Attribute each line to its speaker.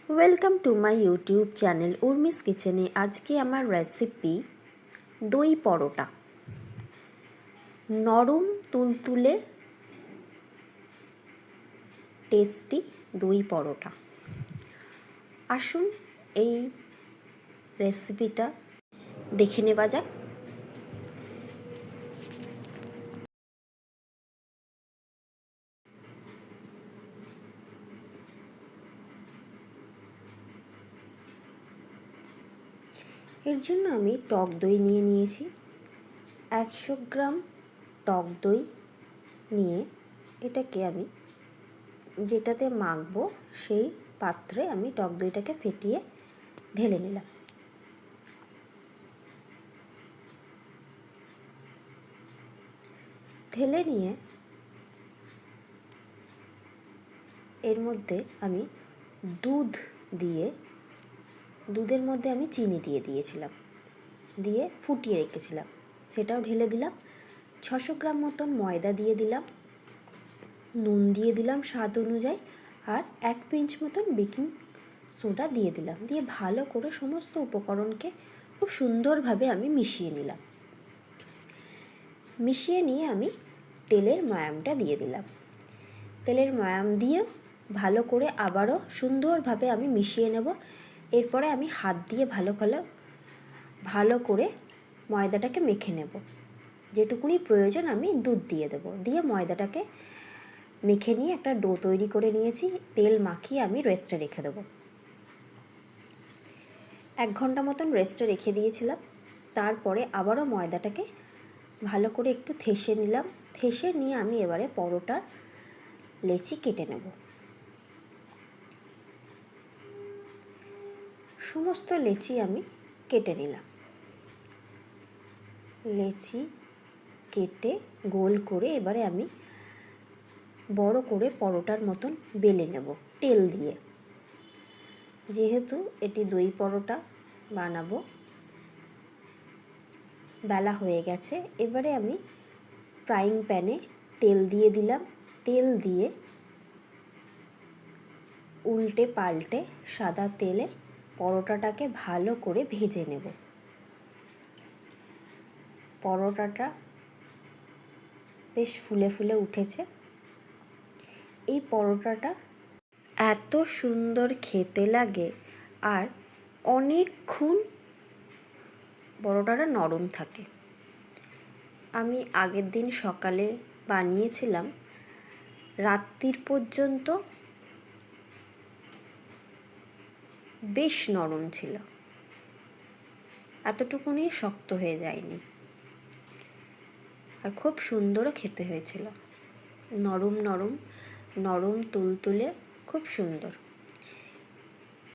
Speaker 1: Welcome to my YouTube channel Urmi's কিচেনে। আজকে আমার রেসিপি দই পরোটা, নরম তুলতুলে টেস্টি দই পরোটা। আসুন এই রেসিপিটা দেখে নেওয়া যাক। এর জন্য আমি টক দই নিয়েছি। 100 গ্রাম টক দই নিয়ে এটাকে আমি যেটাতে মাখবো সেই পাত্রে আমি টক দইটাকে ফেটিয়ে ঢেলে নিলাম। ঢেলে নিয়ে এর মধ্যে আমি দুধের মধ্যে আমি চিনি দিয়েছিলাম, দিয়ে ফুটিয়ে রেখেছিলাম, সেটাও ঢেলে দিলাম। 600 গ্রাম মতন ময়দা দিয়ে দিলাম, নুন দিয়ে দিলাম স্বাদ অনুযায়ী, আর 1 পিঞ্চ মতন বেকিং সোডা দিয়ে দিলাম। দিয়ে ভালো করে সমস্ত উপকরণকে খুব সুন্দরভাবে আমি মিশিয়ে নিলাম। মিশিয়ে নিয়ে আমি তেলের ময়ামটা দিয়ে দিলাম। তেলের ময়াম দিয়ে ভালো করে আবারও সুন্দরভাবে আমি মিশিয়ে নেব। এরপরে আমি হাত দিয়ে ভালো করে ময়দাটাকে মেখে নেব। যেটুকুনি প্রয়োজন আমি দুধ দিয়ে দেব। দিয়ে ময়দাটাকে মেখে নিয়ে একটা ডো তৈরি করে নিয়েছি। তেল মাখিয়ে আমি রেস্টে রেখে দেবো। 1 ঘন্টা মতন রেস্টে রেখে দিয়েছিলাম। তারপরে আবারও ময়দাটাকে ভালো করে একটু থেসে নিলাম। থেসে নিয়ে আমি এবারে পরোটার লেচি কেটে নেব। সমস্ত লেচি আমি কেটে নিলাম। লেচি কেটে গোল করে এবারে আমি বড় করে পরোটার মতন বেলে নেব তেল দিয়ে। যেহেতু এটি দই পরোটা বানাবো, বেলা হয়ে গেছে। এবারে আমি ফ্রাইং প্যানে তেল দিয়ে দিলাম। তেল দিয়ে উল্টে পাল্টে সাদা তেলে পরোটাটাকে ভালো করে ভেজে নেব। পরোটাটা বেশ ফুলে ফুলে উঠেছে। এই পরোটাটা এত সুন্দর খেতে লাগে, আর অনেকক্ষণ পরোটাটা নরম থাকে। আমি আগের দিন সকালে বানিয়েছিলাম, রাত্রির পর্যন্ত বেশ নরম ছিল, এতটুকুনি শক্ত হয়ে যায়নি, আর খুব সুন্দরও খেতে হয়েছিল। নরম নরম তুলতুলে, খুব সুন্দর।